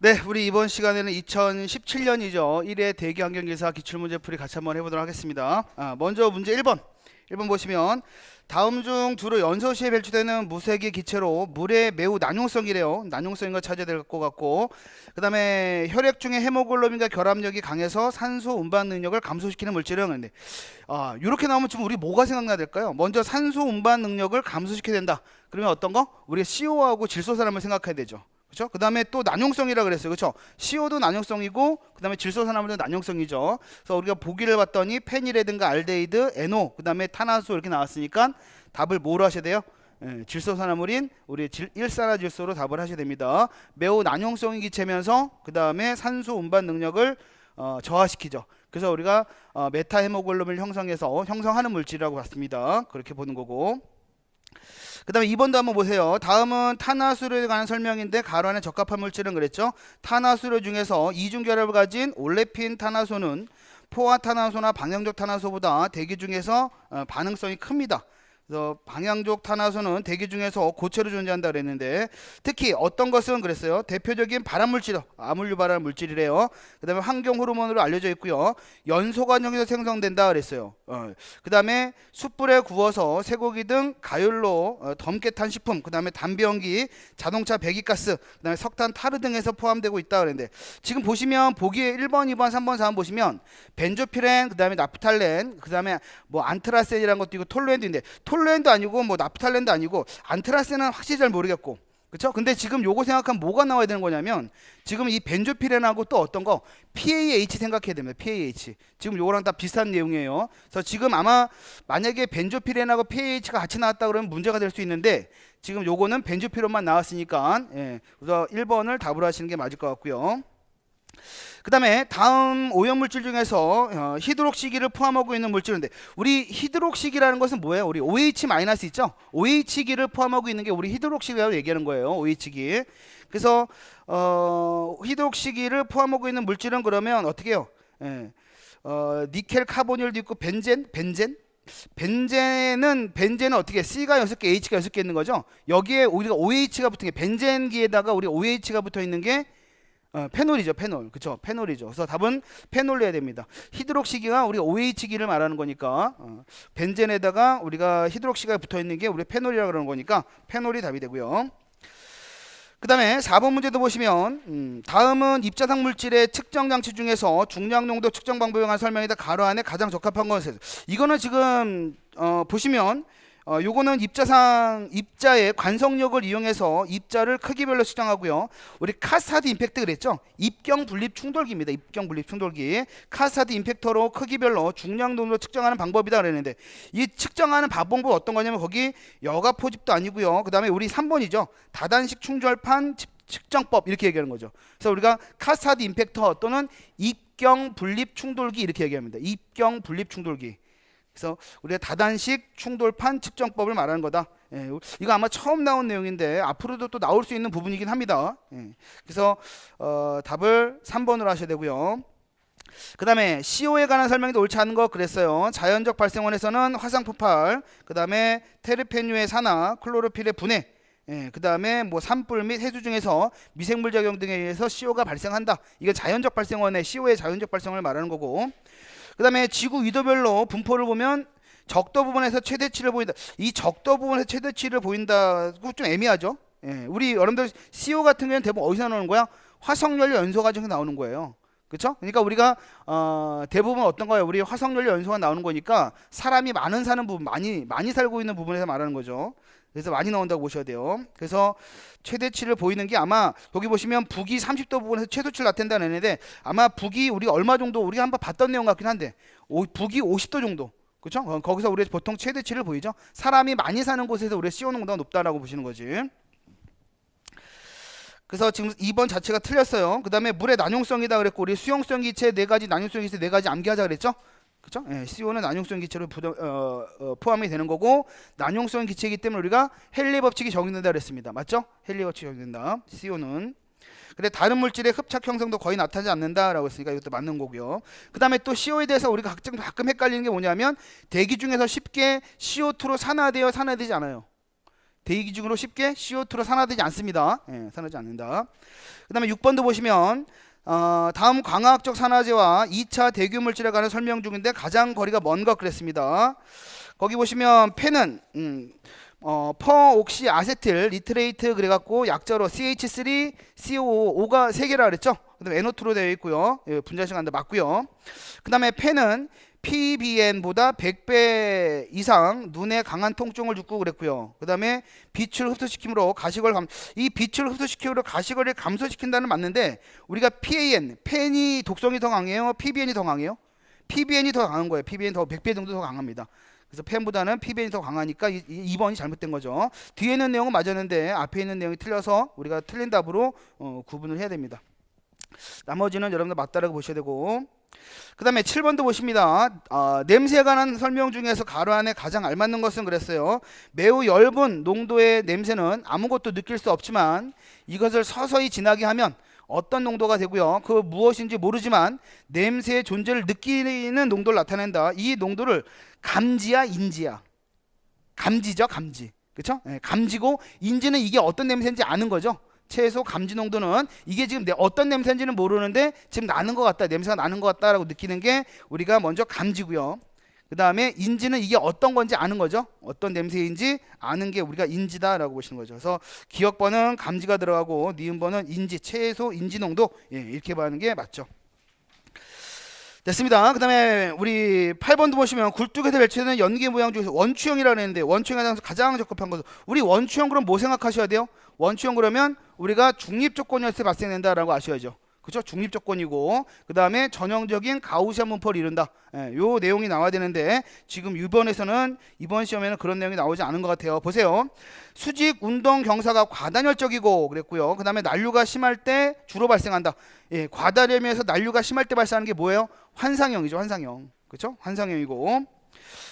네, 우리 이번 시간에는 2017년이죠. 1회 대기환경기사 기출문제풀이 같이 한번 해보도록 하겠습니다. 먼저 문제 1번. 1번 보시면 다음 중 두루 연소시에 배출되는 무색의 기체로 물의 매우 난용성이래요. 난용성인 거 찾아야 될 것 같고, 그 다음에 혈액 중에 헤모글로빈과 결합력이 강해서 산소 운반 능력을 감소시키는 물질은 근데 이렇게 나오면 지금 우리 뭐가 생각나야 될까요? 먼저 산소 운반 능력을 감소시켜야 된다. 그러면 어떤 거? 우리 CO하고 질소산염을 생각해야 되죠. 그렇죠? 그 다음에 또 난용성이라 그랬어요. 그렇죠? CO도 난용성이고 그 다음에 질소산화물도 난용성이죠. 그래서 우리가 보기를 봤더니 페니라든가 알데히드, NO, 그 다음에 탄화수 이렇게 나왔으니까 답을 뭐로 하셔야 돼요? 질소산화물인 우리 일산화질소로 답을 하셔야 됩니다. 매우 난용성이 기체면서 그 다음에 산소 운반 능력을 저하시키죠. 그래서 우리가 메타헤모글로빈을 형성하는 물질이라고 봤습니다. 그렇게 보는 거고. 그 다음에 2번도 한번 보세요. 다음은 탄화수로에 관한 설명인데 가로 안에 적합한 물질은 그랬죠. 탄화수로 중에서 이중결합을 가진 올레핀 탄화소는 포화탄화소나 방향족 탄화소보다 대기 중에서 반응성이 큽니다. 그래서 방향족 탄화소는 대기 중에서 고체로 존재한다 그랬는데 특히 어떤 것은 그랬어요. 대표적인 발암물질, 아물류 발암 물질이래요. 그 다음에 환경 호르몬으로 알려져 있고요. 연소 과정에서 생성된다 그랬어요. 그 다음에 숯불에 구워서 쇠고기 등 가열로 덤게 탄 식품, 그 다음에 담배연기, 자동차 배기가스, 그 다음에 석탄 타르 등에서 포함되고 있다 그랬는데 지금 보시면 보기에 1번, 2번, 3번, 4번 보시면 벤조피렌, 그 다음에 나프탈렌, 그 다음에 뭐 안트라센이라는 것도 있고 톨루엔도 있는데 톨루엔도 아니고 뭐 나프탈렌도 아니고 안트라센은 확실히 잘 모르겠고, 그쵸? 근데 지금 요거 생각하면 뭐가 나와야 되는 거냐면 지금 이 벤조피렌하고 또 어떤 거 PAH 생각해야 됩니다. PAH 지금 요거랑 다 비슷한 내용이에요. 그래서 지금 아마 만약에 벤조피렌하고 PAH가 같이 나왔다 그러면 문제가 될 수 있는데 지금 요거는 벤조피렌만 나왔으니까 그래서 1번을 답으로 하시는 게 맞을 것 같고요. 그 다음에 다음 오염물질 중에서 히드록시기를 포함하고 있는 물질인데 우리 히드록시기라는 것은 뭐예요? 우리 OH- 있죠? OH기를 포함하고 있는 게 우리 히드록시기라고 얘기하는 거예요. OH기. 그래서 히드록시기를 포함하고 있는 물질은 그러면 어떻게 해요? 니켈 카보닐도 있고 벤젠은 어떻게 C가 6개, H가 6개 있는 거죠? 여기에 우리가 OH가 붙은 게 벤젠기에다가 우리 OH가 붙어 있는 게 페놀이죠. 페놀. 그쵸? 페놀이죠. 그래서 답은 페놀 해야 됩니다. 히드록시기가 우리 OH기를 말하는 거니까 벤젠에다가 우리가 히드록시가 붙어 있는 게 우리 페놀이라고 그러는 거니까 페놀이 답이 되고요. 그 다음에 4번 문제도 보시면 다음은 입자상 물질의 측정 장치 중에서 중량 농도 측정 방법에 관한 설명이다. 가로 안에 가장 적합한 것은 이거는 지금 보시면 요거는 입자의 관성력을 이용해서 입자를 크기별로 측정하고요. 우리 카스타드 임팩트 그랬죠? 입경 분립 충돌기입니다. 입경 분립 충돌기. 카스타드 임팩터로 크기별로 중량 농도를 측정하는 방법이다 그랬는데 이 측정하는 방법은 어떤 거냐면 거기 여가 포집도 아니고요. 그 다음에 우리 3번이죠. 다단식 충절판 측정법 이렇게 얘기하는 거죠. 그래서 우리가 카스타드 임팩터 또는 입경 분립 충돌기 이렇게 얘기합니다. 입경 분립 충돌기. 그래서 우리가 다단식 충돌판 측정법을 말하는 거다. 이거 아마 처음 나온 내용인데 앞으로도 또 나올 수 있는 부분이긴 합니다. 그래서 답을 3번으로 하셔야 되고요. 그 다음에 CO에 관한 설명이 옳지 않은 거 그랬어요. 자연적 발생원에서는 화상 폭발, 그 다음에 테르페뉴의 산화, 클로로필의 분해, 그 다음에 뭐 산불 및 해수 중에서 미생물 작용 등에 의해서 CO가 발생한다. 이게 자연적 발생원의 CO의 자연적 발생원을 말하는 거고, 그 다음에 지구 위도별로 분포를 보면 적도 부분에서 최대치를 보인다. 이 적도 부분에서 최대치를 보인다. 그거 좀 애매하죠. 우리 여러분들 CO 같은 경우는 대부분 어디서 나오는 거야? 화석연료 연소 과정에서 나오는 거예요. 그렇죠? 그러니까 우리가 대부분 어떤 거예요? 우리 화석연료 연소가 나오는 거니까 사람이 사는 부분, 많이 살고 있는 부분에서 말하는 거죠. 그래서 많이 나온다고 보셔야 돼요. 그래서 최대치를 보이는 게 아마 여기 보시면 북위 30도 부분에서 최소치를 나타낸다는 애인데 아마 북위 우리가 얼마 정도 우리가 한번 봤던 내용 같긴 한데 북위 50도 정도. 그렇죠? 거기서 우리가 보통 최대치를 보이죠. 사람이 많이 사는 곳에서 우리가 CO 농도가 높다라고 보시는 거지. 그래서 지금 2번 자체가 틀렸어요. 그 다음에 물의 난용성이다 그랬고 우리 수용성 기체 4가지, 난용성 기체 4가지 암기하자 그랬죠. 그렇죠? CO는 난용성 기체로 포함이 되는 거고 난용성 기체이기 때문에 우리가 헨리 법칙이 적용된다 그랬습니다. 맞죠? 헨리 법칙이 적용된다. CO는. 근데 다른 물질의 흡착 형성도 거의 나타나지 않는다라고 했으니까 이것도 맞는 거고요. 그 다음에 또 CO에 대해서 우리가 가끔 헷갈리는 게 뭐냐면 대기 중에서 쉽게 CO2로 산화되지 않아요. 대기 중으로 쉽게 CO2로 산화되지 않습니다. 예, 산화되지 않는다. 그 다음에 6번도 보시면 다음 광학적 산화제와 2차 대규물질에 관한 설명 중인데 가장 거리가 먼 것 그랬습니다. 거기 보시면 펜은 퍼옥시 아세틸 니트레이트 그래갖고 약자로 CH3, COO가 3개라 그랬죠. 그 다음에 NO2로 되어 있고요. 예, 분자식 한다 맞고요. 그 다음에 펜은 PBN보다 100배 이상 눈에 강한 통증을 주고 그랬고요. 그 다음에 빛을 흡수시킴으로 가시걸 이 빛을 흡수시킴으로 가시걸을 감소시킨다는 맞는데 우리가 PAN, 펜이 독성이 더 강해요? PBN이 더 강해요? PBN이 더 강한 거예요. PBN이 더 100배 정도 더 강합니다. 그래서 펜보다는 PBN이 더 강하니까 2번이 잘못된 거죠. 뒤에 있는 내용은 맞았는데 앞에 있는 내용이 틀려서 우리가 틀린 답으로 구분을 해야 됩니다. 나머지는 여러분들 맞다라고 보셔야 되고, 그 다음에 7번도 보십니다. 냄새에 관한 설명 중에서 가로 안에 가장 알맞는 것은 그랬어요. 매우 엷은 농도의 냄새는 아무것도 느낄 수 없지만 이것을 서서히 진하게 하면 어떤 농도가 되고요. 그 무엇인지 모르지만 냄새의 존재를 느끼는 농도를 나타낸다. 이 농도를 감지야 인지야? 감지죠, 감지. 그렇죠? 네, 감지고 인지는 이게 어떤 냄새인지 아는 거죠. 최소 감지 농도는 이게 지금 어떤 냄새인지는 모르는데 지금 나는 것 같다, 냄새가 나는 것 같다라고 느끼는 게 우리가 먼저 감지고요. 그 다음에 인지는 이게 어떤 건지 아는 거죠. 어떤 냄새인지 아는 게 우리가 인지다라고 보시는 거죠. 그래서 기억번은 감지가 들어가고 니은번은 인지, 최소 인지 농도, 예, 이렇게 봐는 게 맞죠. 됐습니다. 그 다음에 우리 8번도 보시면 굴뚝에서 배치되는 연기 모양 중에서 원추형이라고 했는데 원추형에 가장 적합한 것은 우리 원추형 그럼 뭐 생각하셔야 돼요? 원추형 그러면 우리가 중립조건이었을 때 발생된다라고 아셔야죠. 그죠? 중립조건이고 그 다음에 전형적인 가우시안 분포를 이룬다. 예, 요 내용이 나와야 되는데 지금 이번 시험에는 그런 내용이 나오지 않은 것 같아요. 보세요. 수직 운동 경사가 과단열적이고 그랬고요. 그 다음에 난류가 심할 때 주로 발생한다. 예, 과다렴에서 난류가 심할 때 발생하는 게 뭐예요? 환상형이죠. 환상형. 그렇죠? 환상형이고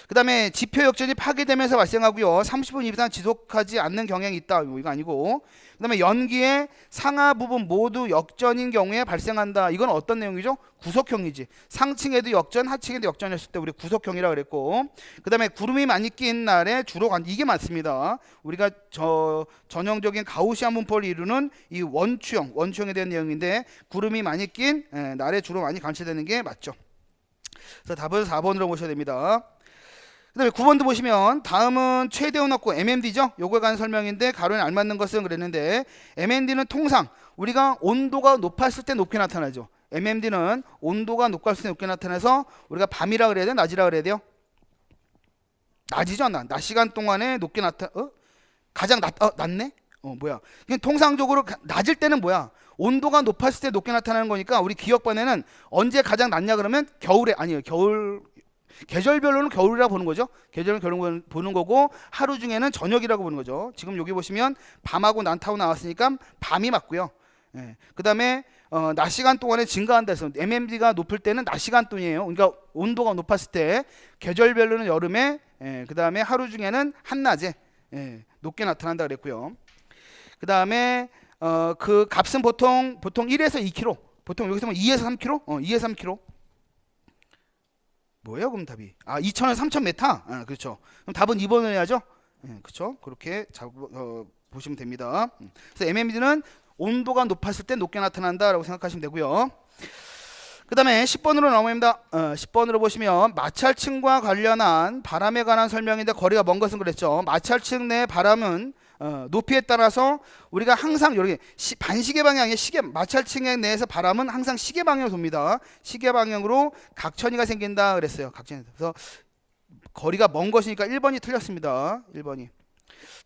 그 다음에 지표 역전이 파괴되면서 발생하고요. 30분 이상 지속하지 않는 경향이 있다. 이거 아니고 그 다음에 연기의 상하 부분 모두 역전인 경우에 발생한다. 이건 어떤 내용이죠? 구속형이지. 상층에도 역전, 하층에도 역전했을 때 우리 구속형이라 그랬고 그 다음에 구름이 많이 낀 날에 주로 이게 맞습니다. 우리가 전형적인 가우시안 분포를 이루는 이 원추형에 대한 내용인데 구름이 많이 낀 날에 주로 많이 관찰되는 게 맞죠. 그래서 답은 4번으로 보셔야 됩니다. 그 다음에 9번도 보시면 다음은 최대온 없고 MMD죠. 요거에 관한 설명인데 가로에 알맞는 것은 그랬는데 MMD는 통상 우리가 온도가 높았을 때 높게 나타나죠. MMD는 온도가 높았을 때 높게 나타나서 우리가 밤이라 그래야 돼요? 낮이라 그래야 돼요? 낮이죠. 낮 시간 동안에 높게 가장 낮네? 뭐야. 그냥 통상적으로 낮을 때는 뭐야? 온도가 높았을 때 높게 나타나는 거니까 우리 기억반에는 언제 가장 낮냐 그러면 겨울에 아니에요. 계절별로는 겨울이라고 보는 거죠. 계절은 겨울 보는 거고 하루 중에는 저녁이라고 보는 거죠. 지금 여기 보시면 밤하고 낮하고 나왔으니까 밤이 맞고요. 예. 그 다음에 낮 시간 동안에 증가한다 해서 MMD가 높을 때는 낮 시간 동이에요. 그러니까 온도가 높았을 때 계절별로는 여름에 그 다음에 하루 중에는 한낮에 높게 나타난다 그랬고요. 그 다음에 그 값은 보통 1에서 2kg 보통 여기서 2에서 3kg 2에서 3kg 뭐예요 그럼 답이 2,000에서 3,000m 그렇죠. 그럼 답은 2번을 해야죠. 그렇죠. 그렇게 보시면 됩니다. 그래서 MMD는 온도가 높았을 때 높게 나타난다라고 생각하시면 되고요. 그 다음에 10번으로 넘어갑니다. 10번으로 보시면 마찰층과 관련한 바람에 관한 설명인데 거리가 먼 것은 그랬죠. 마찰층 내 바람은 높이에 따라서 우리가 항상 이렇게 반시계 방향의 마찰층 내에서 바람은 항상 시계 방향으로 돕니다. 시계 방향으로 각천이가 생긴다 그랬어요. 각천이. 그래서 거리가 먼 것이니까 1번이 틀렸습니다. 1번이.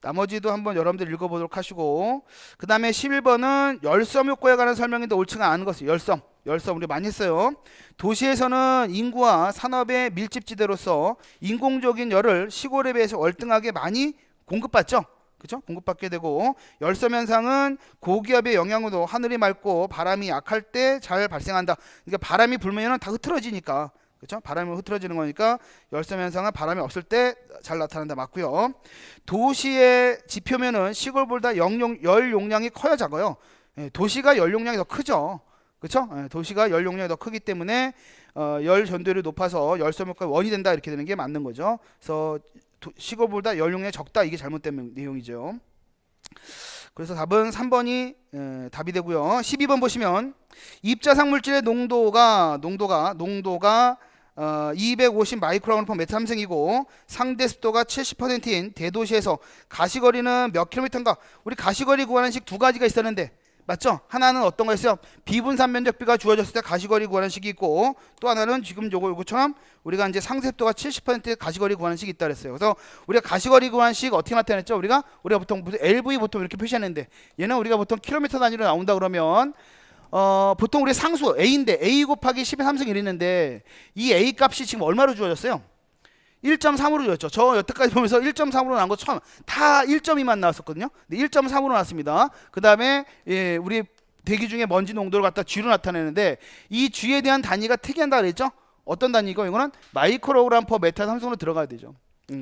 나머지도 한번 여러분들 읽어보도록 하시고 그 다음에 11번은 열섬 효과에 관한 설명인데 옳지가 않은 것은 열섬 우리 많이 했어요. 도시에서는 인구와 산업의 밀집지대로서 인공적인 열을 시골에 비해서 월등하게 많이 공급받죠. 그렇죠? 공급받게 되고 열섬 현상은 고기압의 영향으로 하늘이 맑고 바람이 약할 때 잘 발생한다. 그러니까 바람이 불면은 다 흐트러지니까 그렇죠? 바람이 흐트러지는 거니까 열섬 현상은 바람이 없을 때 잘 나타난다 맞고요. 도시의 지표면은 시골보다 열 용량이 커야 작아요. 도시가 열 용량이 더 크죠. 그렇죠? 도시가 열 용량이 더 크기 때문에 열 전도율이 높아서 열섬 효과가 원이 된다 이렇게 되는 게 맞는 거죠. 그래서 시골보다 연용량이 적다. 이게 잘못된 내용이죠. 그래서 답은 3번이 답이 되고요. 12번 보시면 입자상 물질의 농도가 250 마이크로그램 퍼 메타 삼승이고 상대 습도가 70%인 대도시에서 가시거리는 몇 킬로미터인가? 우리 가시거리 구하는 식 두 가지가 있었는데 맞죠? 하나는 어떤 거였어요? 비분산 면적비가 주어졌을 때 가시거리 구하는 식이 있고, 또 하나는 지금 요거처럼 우리가 이제 상습도가 70% 가시거리 구하는 식이 있다 그랬어요. 그래서 우리가 가시거리 구하는 식 어떻게 나타냈죠? 우리가 보통 LV 보통 이렇게 표시했는데, 얘는 우리가 보통 킬로미터 단위로 나온다 그러면 보통 우리 상수 A인데 A 곱하기 10의 3승 1있는데 이 A 값이 지금 얼마로 주어졌어요? 1.3으로 주었죠. 저 여태까지 보면서 1.3으로 나온 거 처음 다 1.2만 나왔었거든요. 근데 1.3으로 나왔습니다. 그 다음에 우리 대기 중에 먼지 농도를 갖다 G로 나타내는데 이 G에 대한 단위가 특이한다 그랬죠. 어떤 단위고 이거는 마이크로그램 퍼 메타 삼승으로 들어가야 되죠.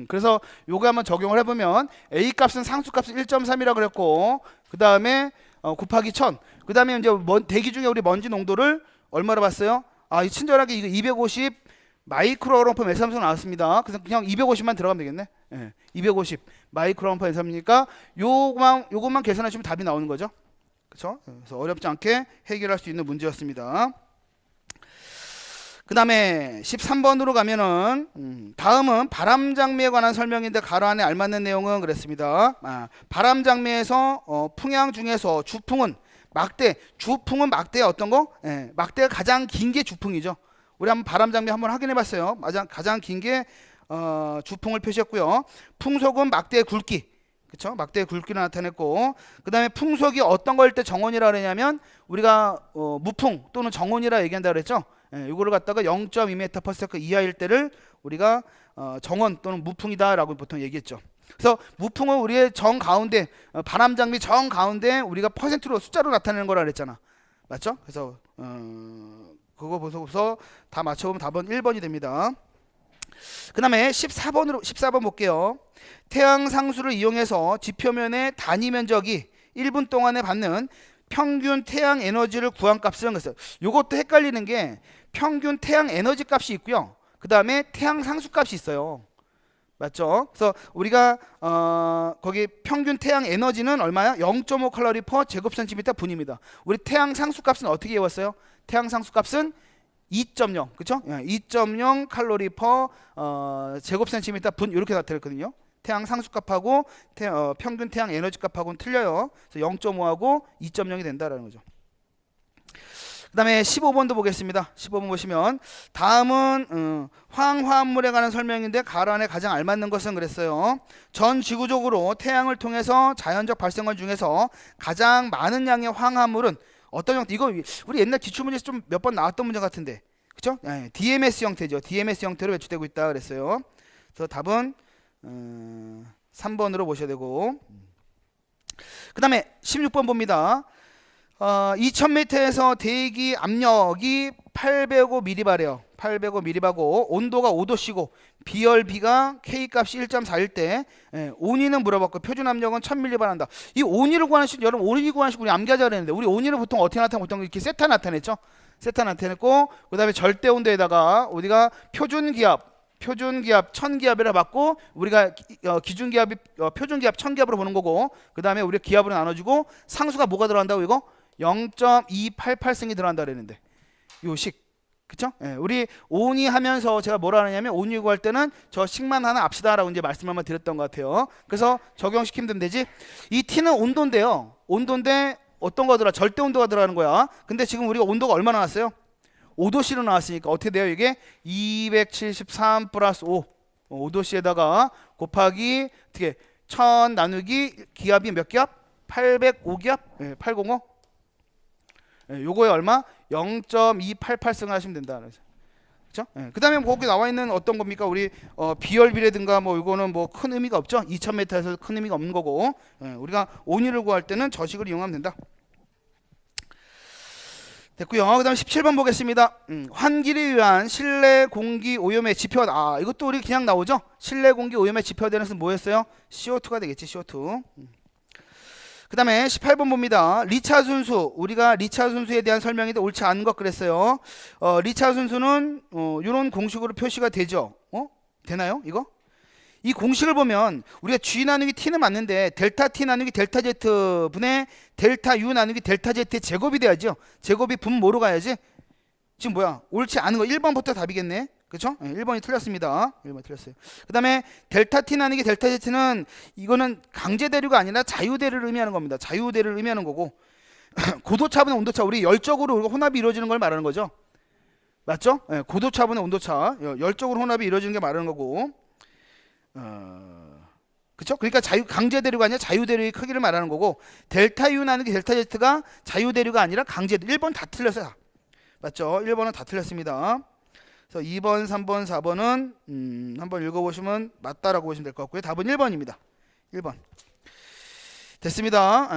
그래서 요거 한번 적용을 해보면 A 값은 상수 값은 1.3이라고 그랬고, 그 다음에 곱하기 1000, 그 다음에 이제 대기 중에 우리 먼지 농도를 얼마로 봤어요? 이 친절하게 이거 250 마이크로그램 퍼 메타 삼승 나왔습니다. 그래서 그냥 250만 들어가면 되겠네. 250 마이크로그램 퍼 메타 삼승이니까 요것만 계산하시면 답이 나오는 거죠. 그렇죠? 그래서 어렵지 않게 해결할 수 있는 문제였습니다. 그 다음에 13번으로 가면은 다음은 바람장미에 관한 설명인데 가로 안에 알맞는 내용은 그랬습니다. 바람장미에서 풍향 중에서 주풍은 주풍은 막대의 어떤 거? 막대가 가장 긴 게 주풍이죠. 우리 한번 바람장미 한번 확인해 봤어요. 가장 긴 게 주풍을 표시했고요. 풍속은 막대의 굵기, 그렇죠? 막대의 굵기를 나타냈고, 그 다음에 풍속이 어떤 거일 때 정온이라 그러냐면 우리가 무풍 또는 정온이라 얘기한다 그랬죠. 이거를 갖다가 0.2m/s 이하일 때를 우리가 정온 또는 무풍이다라고 보통 얘기했죠. 그래서 무풍은 우리의 정 가운데, 바람장미 정 가운데 우리가 퍼센트로 숫자로 나타내는 거라 그랬잖아. 맞죠? 그래서 그거 보고서 다 맞춰보면 답은 1번이 됩니다. 그 다음에 14번 볼게요. 태양 상수를 이용해서 지표면의 단위 면적이 1분 동안에 받는 평균 태양 에너지를 구한 값을 했어요. 이것도 헷갈리는 게 평균 태양 에너지 값이 있고요. 그 다음에 태양 상수 값이 있어요. 맞죠? 그래서 우리가 거기 평균 태양 에너지는 얼마야? 0.5 칼로리 퍼 제곱센티미터 분입니다. 우리 태양 상수 값은 어떻게 외웠어요? 태양 상수 값은 2.0, 그렇죠? 2.0 칼로리 퍼 제곱센티미터 분 이렇게 나타냈거든요. 태양 상수 값하고 평균 태양 에너지 값하고는 틀려요. 그래서 0.5하고 2.0이 된다라는 거죠. 그 다음에 15번도 보겠습니다. 15번 보시면 다음은 황화합물에 관한 설명인데 가로 안에 가장 알맞는 것은 그랬어요. 전 지구적으로 태양을 통해서 자연적 발생원 중에서 가장 많은 양의 황화합물은 어떤 형태? 이거 우리 옛날 기출문제에서 좀 몇 번 나왔던 문제 같은데, 그렇죠? DMS 형태죠. DMS 형태로 배출되고 있다 그랬어요. 그래서 답은 3번으로 보셔야 되고, 그 다음에 16번 봅니다. 2000m에서 대기 압력이 805mB래요. 805mB고 온도가 5도씨고 비열비가 K값이 1.4일 때 온위는 물어봤고 표준 압력은 1000mbar 한다. 이 온위를 구하는 식, 여러분 온위 구하는 식 우리 암기하자 그랬는데 우리 온위를 보통 어떻게 나타나? 보통 이렇게 세타 나타냈죠. 세타 나타냈고, 그 다음에 절대 온도에다가 우리가 표준기압 1000기압이라 받고 우리가 기준기압이 표준기압 1000기압으로 보는 거고, 그 다음에 우리가 기압으로 나눠주고 상수가 뭐가 들어간다고? 이거 0.288승이 들어간다 그랬는데 요 식, 그쵸? 우리 온위 하면서 제가 뭐라 하냐면 온위 구할 때는 저 식만 하나 압시다 라고 이제 말씀 한번 드렸던 것 같아요. 그래서 적용시키면 되면 되지. 이 T는 온도인데요. 온도인데 어떤 거 들어가? 절대 온도가 들어가는 거야. 근데 지금 우리가 온도가 얼마나 나왔어요? 5도씨로 나왔으니까 어떻게 돼요? 이게 273 플러스 5 5도씨에다가 곱하기 어떻게 1000 나누기 기압이 몇 기압? 805기압? 805? 요거에 얼마? 0.288승을 하시면 된다. 그렇죠? 그 다음에 거기 나와 있는 어떤 겁니까? 우리 비열비라든가 뭐 이거는 뭐 큰 의미가 없죠. 2000m에서 큰 의미가 없는 거고, 우리가 온위를 구할 때는 저식을 이용하면 된다. 됐고요. 그 다음에 17번 보겠습니다. 환기를 위한 실내 공기 오염의 지표가 이것도 우리 그냥 나오죠. 실내 공기 오염의 지표가 되는 것은 뭐였어요? CO2가 되겠지. CO2. 그 다음에 18번 봅니다. 리차 순수, 우리가 리차 순수에 대한 설명인데 옳지 않은 것 그랬어요. 리차 순수는 이런 공식으로 표시가 되죠. 되나요? 이거? 이 공식을 보면 우리가 G 나누기 T는 맞는데 델타 T 나누기 델타 Z 분의 델타 U 나누기 델타 Z의 제곱이 돼야죠. 제곱이 분모로 가야지. 지금 뭐야? 옳지 않은 거 1번부터 답이겠네. 그쵸? 1번이 틀렸습니다. 1번 틀렸어요. 그 다음에 델타 T 나누기 델타 Z는 이거는 강제대류가 아니라 자유대류를 의미하는 겁니다. 자유대류를 의미하는 거고 고도차분의 온도차, 우리 열적으로 혼합이 이루어지는 걸 말하는 거죠. 맞죠? 고도차분의 온도차, 열적으로 혼합이 이루어지는 게 말하는 거고 그쵸? 그러니까 강제대류가 아니라 자유대류의 크기를 말하는 거고 델타 U 나누기 델타 Z가 자유대류가 아니라 강제대류. 1번 다 틀렸어요. 맞죠? 1번은 다 틀렸습니다. 그래서 2번, 3번, 4번은 한번 읽어보시면 맞다라고 보시면 될 것 같고요. 답은 1번입니다. 1번. 됐습니다.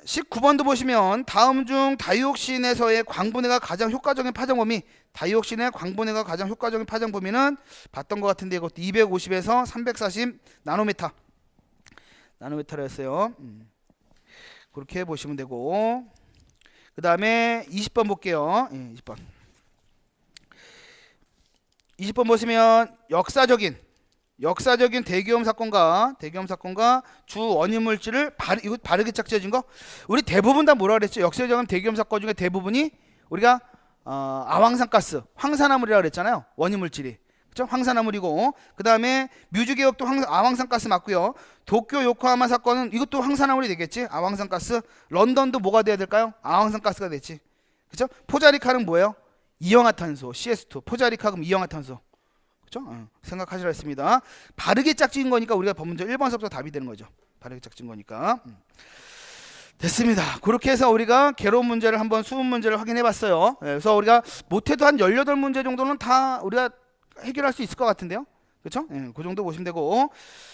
19번도 보시면 다음 중 다이옥신에서의 광분해가 가장 효과적인 파장 범위, 다이옥신의 광분해가 가장 효과적인 파장 범위는 봤던 것 같은데 이것도 250에서 340 나노미터. 나노미터라 했어요. 그렇게 보시면 되고 그 다음에 20번 볼게요. 20번. 20번 보시면 역사적인 대기오염 사건과 주 원인 물질을 이거 바르게 짝지어진 거. 우리 대부분 다 뭐라 그랬죠? 역사적인 대기오염 사건 중에 대부분이 우리가 아황산가스, 황산화물이라고 그랬잖아요. 원인 물질이. 그렇죠? 황산화물이고 그다음에 뮤즈개혁도 아황산가스 맞고요. 도쿄 요코하마 사건은 이것도 황산화물이 되겠지. 아황산가스. 런던도 뭐가 돼야 될까요? 아황산가스가 됐지. 그렇죠? 포자리카는 뭐예요? 이氧화탄소, CS2. 포자리카 그럼 이氧화탄소. 그렇죠? 생각하시라 했습니다. 바르게 짝지은 거니까 우리가 먼저 1번서부터 답이 되는 거죠. 바르게 짝진 거니까. 됐습니다. 그렇게 해서 우리가 개론 문제를 한번 수분 문제를 확인해 봤어요. 그래서 우리가 못해도 한 18문제 정도는 다 우리가 해결할 수 있을 것 같은데요. 그렇죠? 그 정도 보시면 되고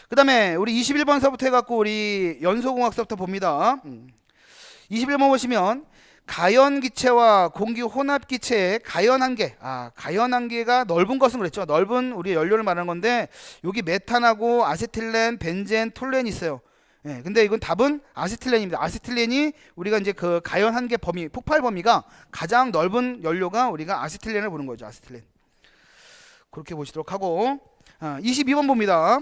그 다음에 우리 21번서부터 해갖고 우리 연소공학서부터 봅니다. 21번 보시면 가연기체와 공기혼합기체의 가연한계, 가연한계가 넓은 것은 그랬죠. 넓은 우리 연료를 말하는 건데 여기 메탄하고 아세틸렌, 벤젠, 톨렌이 있어요. 근데 이건 답은 아세틸렌입니다. 아세틸렌이 우리가 이제 그 가연한계 범위, 폭발 범위가 가장 넓은 연료가 우리가 아세틸렌을 보는 거죠. 아세틸렌. 그렇게 보시도록 하고 22번 봅니다.